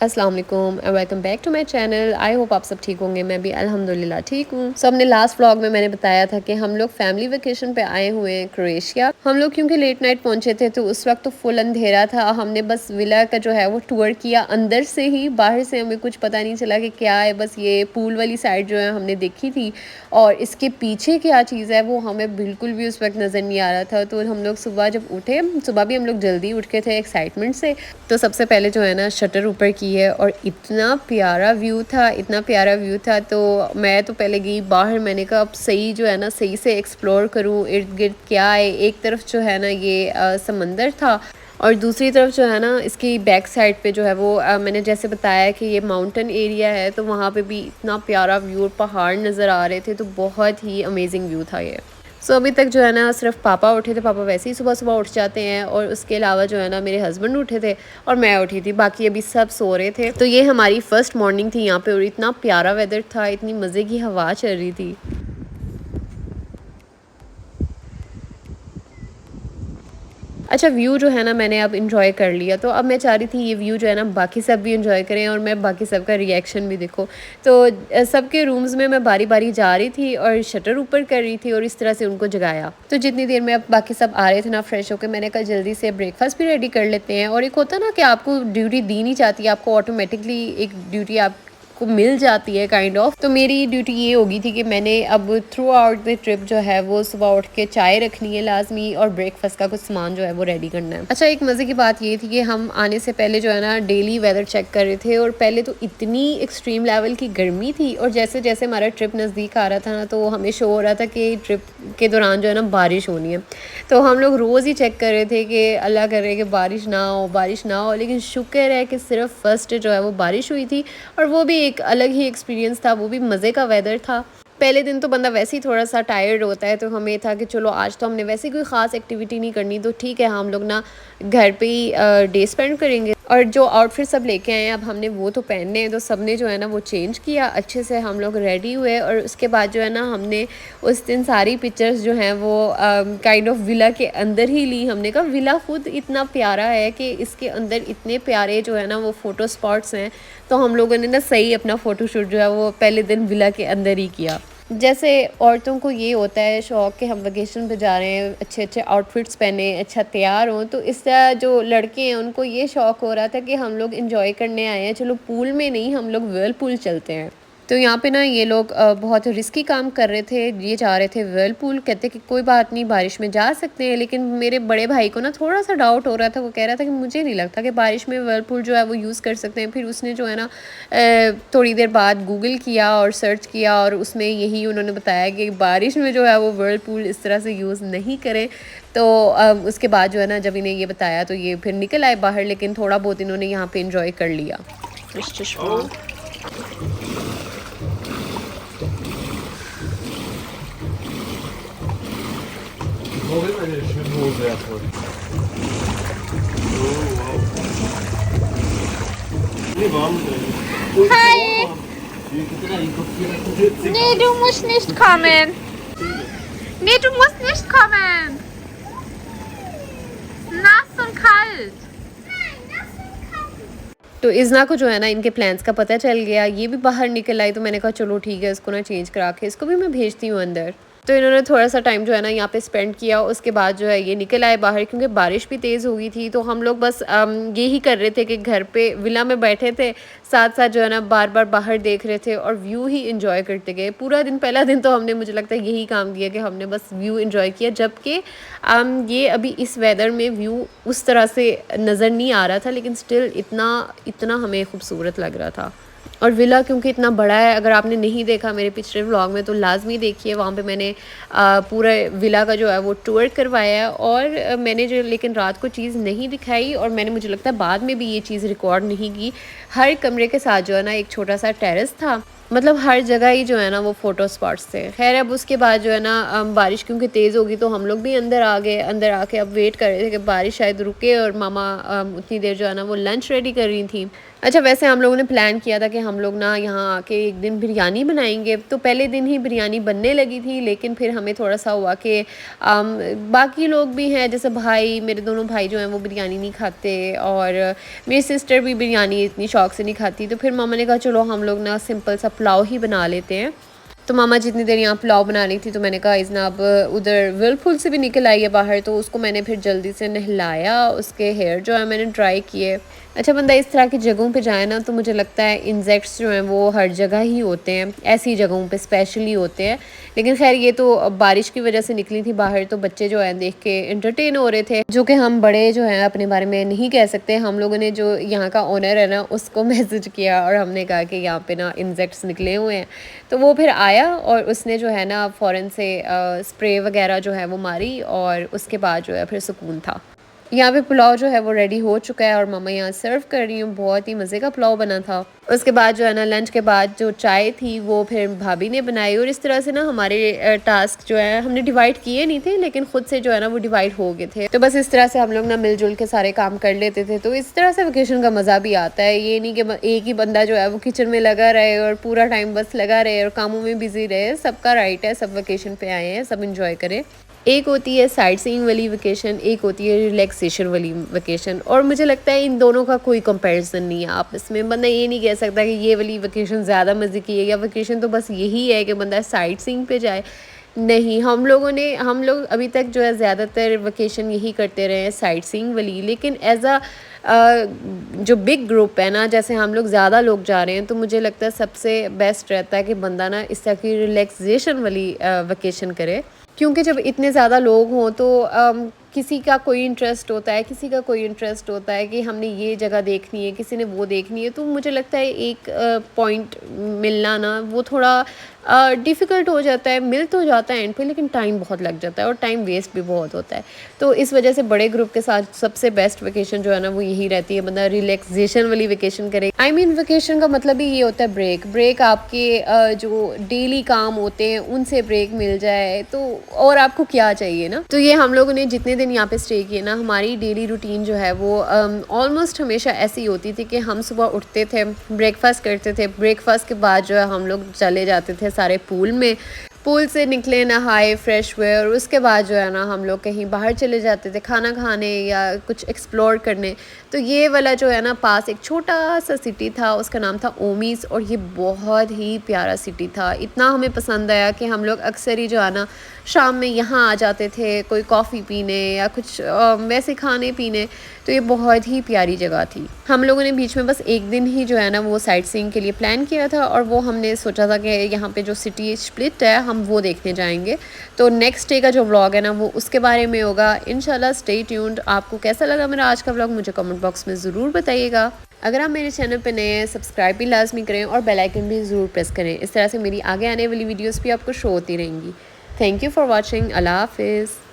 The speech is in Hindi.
अस्सलाम वालेकुम and welcome back to my channel. I hope आप सब ठीक होंगे। मैं भी अल्हम्दुलिल्लाह ठीक हूँ। सो हमने लास्ट व्लॉग में मैंने बताया था कि हम लोग फैमिली वेकेशन पे आए हुए हैं क्रोएशिया। हम लोग क्योंकि लेट नाइट पहुंचे थे तो उस वक्त तो फुल अंधेरा था। हमने बस विला का जो है वो टूर किया अंदर से ही, बाहर से हमें कुछ पता नहीं चला कि क्या है। बस ये पूल वाली साइड जो है हमने देखी थी और इसके पीछे क्या चीज़ है वो हमें बिल्कुल भी उस वक्त नज़र नहीं आ रहा था। तो हम लोग सुबह जब उठे, सुबह भी हम लोग जल्दी उठ के थे एक्साइटमेंट से, तो सबसे पहले जो है ना शटर ऊपर की है और इतना प्यारा व्यू था, इतना प्यारा व्यू था। तो मैं तो पहले गई बाहर, मैंने कहा अब सही जो है ना सही से एक्सप्लोर करूँ इर्द गिर्द क्या है। एक तरफ जो है ना ये समंदर था और दूसरी तरफ जो है ना इसकी बैक साइड पे जो है वो मैंने जैसे बताया कि ये माउंटेन एरिया है, तो वहाँ पे भी इतना प्यारा व्यू और पहाड़ नज़र आ रहे थे। तो बहुत ही अमेजिंग व्यू था ये। सो अभी तक जो है ना सिर्फ पापा उठे थे। पापा वैसे ही सुबह सुबह उठ जाते हैं और उसके अलावा जो है ना मेरे हस्बैंड उठे थे और मैं उठी थी। बाकी अभी सब सो रहे थे। तो ये हमारी फ़र्स्ट मॉर्निंग थी यहाँ पे और इतना प्यारा वेदर था, इतनी मज़े की हवा चल रही थी। अच्छा, व्यू जो है ना मैंने अब इंजॉय कर लिया, तो अब मैं चाह रही थी ये व्यू जो है ना बाकी सब भी इंजॉय करें और मैं बाकी सब का रिएक्शन भी देखो। तो सबके रूम्स में मैं बारी बारी जा रही थी और शटर ऊपर कर रही थी और इस तरह से उनको जगाया। तो जितनी देर में अब बाकी सब आ रहे थे ना फ्रेश होकर, मैंने कहा जल्दी से ब्रेकफास्ट भी रेडी कर लेते हैं। और एक होता ना कि आपको ड्यूटी दी नहीं चाहती, आपको ऑटोमेटिकली एक ड्यूटी आप को मिल जाती है काइंड ऑफ। तो मेरी ड्यूटी ये होगी थी कि मैंने अब थ्रू आउट द ट्रिप जो है वो सुबह उठ के चाय रखनी है लाजमी और ब्रेकफास्ट का कुछ सामान जो है वो रेडी करना है। अच्छा, एक मज़े की बात ये थी कि हम आने से पहले जो है ना डेली वेदर चेक कर रहे थे और पहले तो इतनी एक्सट्रीम लेवल की गर्मी थी और जैसे जैसे हमारा ट्रिप नज़दीक आ रहा था ना तो हमें शो हो रहा था कि ट्रिप के दौरान जो है ना बारिश होनी है। तो हम लोग रोज़ ही चेक कर रहे थे कि अल्लाह करे कि बारिश ना हो, बारिश ना हो। लेकिन शुक्र है कि सिर्फ फर्स्ट जो है वो बारिश हुई थी और वो भी एक अलग ही एक्सपीरियंस था, वो भी मज़े का वेदर था। पहले दिन तो बंदा वैसे ही थोड़ा सा टायर्ड होता है, तो हमें था कि चलो आज तो हमने वैसे कोई ख़ास एक्टिविटी नहीं करनी, तो ठीक है हम लोग ना घर पे ही डे स्पेंड करेंगे। और जो आउटफिट सब लेके आए हैं अब हमने वो तो पहनने हैं, तो सब ने जो है ना वो चेंज किया, अच्छे से हम लोग रेडी हुए। और उसके बाद जो है ना हमने उस दिन सारी पिक्चर्स जो हैं वो काइंड ऑफ विला के अंदर ही ली। हमने कहा विला खुद इतना प्यारा है कि इसके अंदर इतने प्यारे जो है ना वो फ़ोटो स्पॉट्स हैं, तो हम लोगों ने ना सही अपना फ़ोटोशूट जो है वो पहले दिन विला के अंदर ही किया। जैसे औरतों को ये होता है शौक़ कि हम वेकेशन पे जा रहे हैं, अच्छे अच्छे आउटफिट्स पहने, अच्छा तैयार हों, तो इस तरह जो लड़के हैं उनको ये शौक़ हो रहा था कि हम लोग इंजॉय करने आए हैं, चलो पूल में नहीं हम लोग व्हर्लपूल चलते हैं। तो यहाँ पे ना ये लोग बहुत रिस्की काम कर रहे थे, ये जा रहे थे व्हर्लपूल। कहते कि कोई बात नहीं बारिश में जा सकते हैं, लेकिन मेरे बड़े भाई को ना थोड़ा सा डाउट हो रहा था। वो कह रहा था कि मुझे नहीं लगता कि बारिश में व्हर्लपूल जो है वो यूज़ कर सकते हैं। फिर उसने जो है ना थोड़ी देर बाद गूगल किया और सर्च किया और उसमें यही उन्होंने बताया कि बारिश में जो है वो व्हर्लपूल इस तरह से यूज़ नहीं करें। तो उसके बाद जो है ना जब इन्हें ये बताया तो ये फिर निकल आए बाहर, लेकिन थोड़ा बहुत इन्होंने यहाँ पे इंजॉय कर लिया। Wo will meine Schwimmhose herholen? Oh, wow. Nee, warm drin. Hi! Nee, du musst nicht kommen. Nee, du musst nicht kommen. Nass und kalt. तो इज़ना को जो है ना इनके प्लान्स का पता चल गया, ये भी बाहर निकल आई। तो मैंने कहा चलो ठीक है, इसको ना चेंज करा के इसको भी मैं भेजती हूँ अंदर। तो इन्होंने थोड़ा सा टाइम जो है ना यहाँ पे स्पेंड किया। उसके बाद जो है ये निकल आए बाहर, क्योंकि बारिश भी तेज़ हो गई थी। तो हम लोग बस यही कर रहे थे कि घर पे विला में बैठे थे, साथ साथ जो है ना बार बार बाहर देख रहे थे और व्यू ही इंजॉय करते गए पूरा दिन। पहला दिन तो हमने, मुझे लगता है यही काम किया कि हमने बस व्यू इंजॉय किया, जबकि ये अभी इस वेदर में व्यू उस तरह से नज़र नहीं आ रहा था, लेकिन स्टिल इतना इतना हमें खूबसूरत लग रहा था। और विला क्योंकि इतना बड़ा है, अगर आपने नहीं देखा मेरे पिछले व्लॉग में तो लाजमी देखिए, वहाँ पे मैंने पूरा विला का जो है वो टूर करवाया है। और मैंने जो लेकिन रात को चीज़ नहीं दिखाई और मैंने, मुझे लगता है बाद में भी ये चीज़ रिकॉर्ड नहीं की। हर कमरे के साथ जो है ना एक छोटा सा टेरेस था मतलब हर जगह ही जो है ना वो फ़ोटो स्पॉट्स थे। ख़ैर अब उसके बाद जो है ना बारिश क्योंकि तेज़ होगी तो हम लोग भी अंदर आ गए। अंदर आके अब वेट कर रहे थे कि बारिश शायद रुके और मामा उतनी देर जो है ना वो लंच रेडी कर रही थी। अच्छा वैसे हम लोगों ने प्लान किया था कि हम लोग ना यहाँ आके एक दिन बिरयानी बनाएंगे, तो पहले दिन ही बिरयानी बनने लगी थी, लेकिन फिर हमें थोड़ा सा हुआ कि बाकी लोग भी हैं, जैसे भाई, मेरे दोनों भाई जो हैं वो बिरयानी नहीं खाते और मेरी सिस्टर भी बिरयानी इतनी शौक से नहीं खाती। तो फिर मामा ने कहा चलो हम लोग ना सिंपल सा पुलाव ही बना लेते हैं। तो मामा जितनी देर यहाँ पुलाव बना रही थी तो मैंने कहा इज़नाब उधर विलफुल से भी निकल आई है बाहर, तो उसको मैंने फिर जल्दी से नहलाया, उसके हेयर जो है मैंने ड्राई किए। अच्छा बंदा इस तरह की जगहों पे जाए ना तो मुझे लगता है इंसेक्ट्स जो हैं वो हर जगह ही होते हैं, ऐसी जगहों पे स्पेशली होते हैं। लेकिन खैर ये तो बारिश की वजह से निकली थी बाहर, तो बच्चे जो हैं देख के एंटरटेन हो रहे थे, जो कि हम बड़े जो हैं अपने बारे में नहीं कह सकते। हम लोगों ने जो यहाँ का ओनर है ना उसको मैसेज किया और हमने कहा कि यहाँ पे ना इंसेक्ट्स निकले हुए हैं। तो वो फिर आया और उसने जो है ना फ़ौरन से स्प्रे वगैरह जो है वो मारी और उसके बाद जो है फिर सुकून था। यहाँ पे पुलाव जो है वो रेडी हो चुका है और मम्मा यहाँ सर्व कर रही हूँ। बहुत ही मज़े का पुलाव बना था। उसके बाद जो है ना लंच के बाद जो चाय थी वो फिर भाभी ने बनाई और इस तरह से ना हमारे टास्क जो है हमने डिवाइड किए नहीं थे, लेकिन खुद से जो है ना वो डिवाइड हो गए थे। तो बस इस तरह से हम लोग ना मिलजुल के सारे काम कर लेते थे। तो इस तरह से वेकेशन का मज़ा भी आता है। ये नहीं कि एक ही बंदा जो है वो किचन में लगा रहे और पूरा टाइम बस लगा रहे और कामों में बिजी रहे। सबका राइट है, सब वेकेशन पे आए हैं, सब इंजॉय करें। एक होती है साइट सीइंग वाली वेकेशन, एक होती है रिलैक्सेशन वाली वेकेशन, और मुझे लगता है इन दोनों का कोई कंपैरिजन नहीं है आपस में। बंदा ये नहीं कह सकता कि ये वाली वेकेशन ज़्यादा मज़े की है या वेकेशन तो बस यही है कि बंदा साइट सीइंग पे जाए। नहीं, हम लोग अभी तक जो है ज़्यादातर वेकेशन यही करते रहे हैं साइट सीइंग वाली। लेकिन एज अ जो बिग ग्रुप है ना, जैसे हम लोग ज़्यादा लोग जा रहे हैं, तो मुझे लगता है सबसे बेस्ट रहता है कि बंदा ना इस तरह की रिलैक्सेशन वाली वेकेशन करे। क्योंकि जब इतने ज़्यादा लोग हों तो किसी का कोई इंटरेस्ट होता है, किसी का कोई इंटरेस्ट होता है कि हमने ये जगह देखनी है, किसी ने वो देखनी है। तो मुझे लगता है एक पॉइंट मिलना ना वो थोड़ा डिफ़िकल्ट हो जाता है। मिल तो जाता है एंड पे, लेकिन टाइम बहुत लग जाता है और टाइम वेस्ट भी बहुत होता है। तो इस वजह से बड़े ग्रुप के साथ सबसे बेस्ट वेकेशन जो है ना वो यही रहती है, बंदा रिलैक्सेशन वाली वेकेशन करे। आई मीन वेकेशन का मतलब ही ये होता है ब्रेक आपके जो डेली काम होते हैं उनसे ब्रेक मिल जाए तो और आपको क्या चाहिए ना। तो ये हम लोगों ने जितने दिन यहाँ पे स्टे किए ना, हमारी डेली रूटीन जो है वो ऑलमोस्ट हमेशा ऐसी होती थी कि हम सुबह उठते थे, ब्रेकफास्ट करते थे, ब्रेकफास्ट के बाद जो है हम लोग चले जाते थे सारे पूल में, पूल से निकले, नहाए, फ्रेश हुए और उसके बाद जो है ना हम लोग कहीं बाहर चले जाते थे खाना खाने या कुछ एक्सप्लोर करने। तो ये वाला जो है ना पास एक छोटा सा सिटी था, उसका नाम था ओमीज़, और ये बहुत ही प्यारा सिटी था। इतना हमें पसंद आया कि हम लोग अक्सर ही जो है ना शाम में यहाँ आ जाते थे कोई कॉफ़ी पीने या कुछ वैसे खाने पीने। तो ये बहुत ही प्यारी जगह थी। हम लोगों ने बीच में बस एक दिन ही जो है ना वो साइट सीइंग के लिए प्लान किया था और वो हमने सोचा था कि यहाँ पे जो सिटी स्प्लिट है हम वो देखने जाएंगे। तो नेक्स्ट डे का जो व्लॉग है ना वो उसके बारे में होगा इंशाल्लाह। Stay tuned. आपको कैसा लगा मेरा आज का व्लॉग मुझे कमेंट बॉक्स में ज़रूर बताइएगा। अगर आप मेरे चैनल पे नए हैं सब्सक्राइब भी लाजमी करें और बेल आइकन भी ज़रूर प्रेस करें। इस तरह से मेरी आगे आने वाली वीडियोज़ भी आपको शो होती रहेंगी। Thank you for watching. अल्लाह हाफिज़।